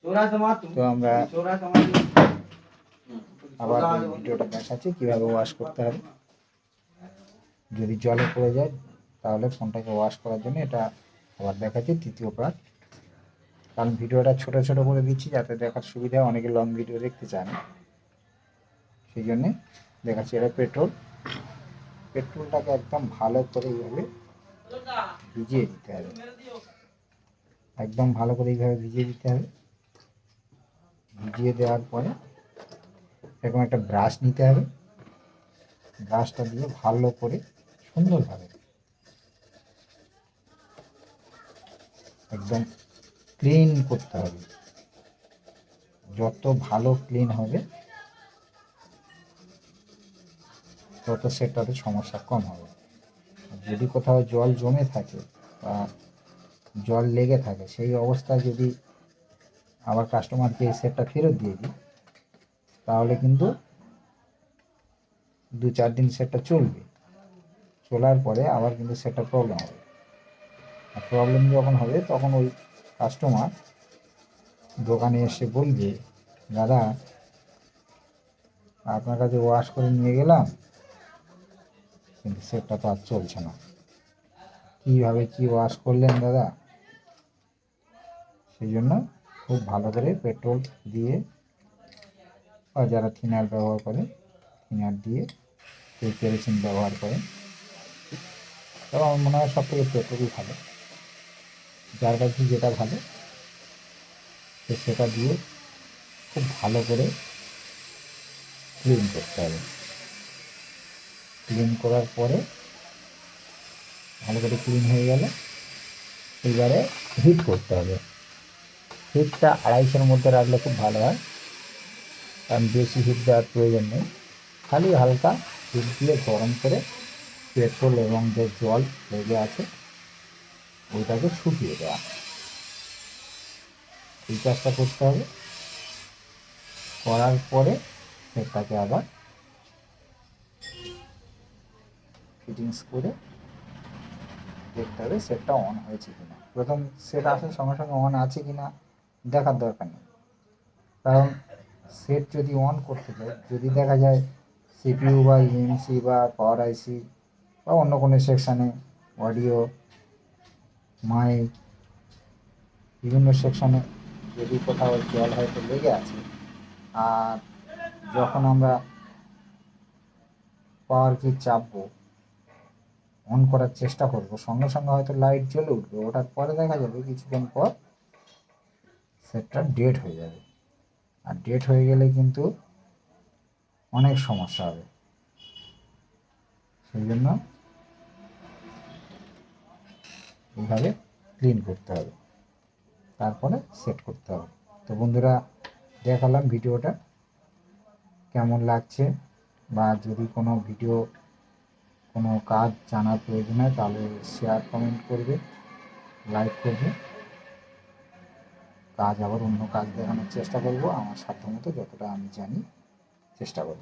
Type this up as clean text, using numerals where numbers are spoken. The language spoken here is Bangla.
তো আমরা আবার এই ভিডিওটা দেখাচ্ছি কীভাবে ওয়াশ করতে হবে। যদি জলে পড়ে যায় তাহলে ফোনটাকে ওয়াশ করার জন্য এটা আবার দেখাচ্ছি তৃতীয় পার্ট। কারণ ভিডিওটা ছোট ছোট করে দিচ্ছি যাতে দেখার সুবিধা, অনেকে লং ভিডিও দেখতে চান, সেই জন্যে দেখাচ্ছি। এটা পেট্রোলটাকে একদম ভালো করে এইভাবে ভিজিয়ে দিতে হবে, একদম ভালো করে এইভাবে ভিজিয়ে দিতে হবে। ভিজিয়ে দেওয়ার পরে এরকম একটা ব্রাশ নিতে হবে, ব্রাশটা দিয়ে ভালো করে সুন্দরভাবে একদম ক্লিন করতে হবে। যত ভালো ক্লিন হবে তত সেটাতে সমস্যা কম হবে। যদি কোথাও জল জমে থাকে বা জল লেগে থাকে, সেই অবস্থায় যদি আবার কাস্টমারকে এই সেটটা ফেরত দিয়ে দিই তাহলে কিন্তু 2-4 দিন সেটটা চলবে, চলার পরে আবার কিন্তু সেটটা প্রবলেম হবে। আর প্রবলেম যখন হবে তখন ওই কাস্টমার দোকানে এসে বলবে, দাদা আপনার কাছে ওয়াশ করে নিয়ে গেলাম কিন্তু সেটটা তো আর চলছে না, কীভাবে কী ওয়াশ করলেন দাদা? সেই জন্য খুব ভালো করে পেট্রোল দিয়ে বা যারা থিনার ব্যবহার করে থিনার দিয়ে, কেউ কেরোসিন ব্যবহার করে, তবে আমার মনে হয় সব থেকে পেট্রোলই ভালো। যার কাছে যেটা ভালো তো সেটা দিয়ে খুব ভালো করে ক্লিন করতে হবে। ক্লিন করার পরে ভালো করে ক্লিন হয়ে গেলে এবারে হিট করতে হবে। হিটটা 250-এর মধ্যে রাখলে খুব ভালো হয়, কারণ বেশি হিট দেওয়ার প্রয়োজন নেই। খালি হালকা হিট দিয়ে গরম করে পেট্রোল এবং যে জল লেগে আছে ওইটাকে শুকিয়ে দেওয়া, এই কাজটা করতে হবে। করার পরে সেটাকে আবার ফিটিংস করে দেখতে হবে সেটটা অন হয়েছে কিনা। প্রথম সেট আসার সঙ্গে সঙ্গে অন আছে কিনা দেখার দরকার নেই, কারণ সেট যদি অন করতে যায়, যদি দেখা যায় সিপিইউ বা ইএমসি বা পাওয়ার আইসি বা অন্য কোনো সেকশানে অডিও মাইক বিভিন্ন সেকশানে যদি কোথাও জল হয়তো লেগে আছে, আর যখন আমরা পাওয়ার কি চাপবো অন করার চেষ্টা করব, সঙ্গে সঙ্গে হয়তো লাইট জ্বলে উঠবে, ওঠার পরে দেখা যাবে কিছুক্ষণ পর সেটটা ডেড হয়ে যাবে। আর ডেড হয়ে গেলে কিন্তু অনেক সমস্যা হবে। সেই জন্য এইভাবে ক্লিন করতে হবে, তারপরে সেট করতে হবে। তো বন্ধুরা, দেখালাম ভিডিওটা কেমন লাগছে, বা যদি কোনো ভিডিও কোনো কাজ জানার প্রয়োজন হয় তাহলে শেয়ার কমেন্ট করবে, লাইক করবে। কাজ আবার অন্য কাজ দেখানোর চেষ্টা করব, আমার সাধ্যমতো যতটা আমি জানি চেষ্টা করব।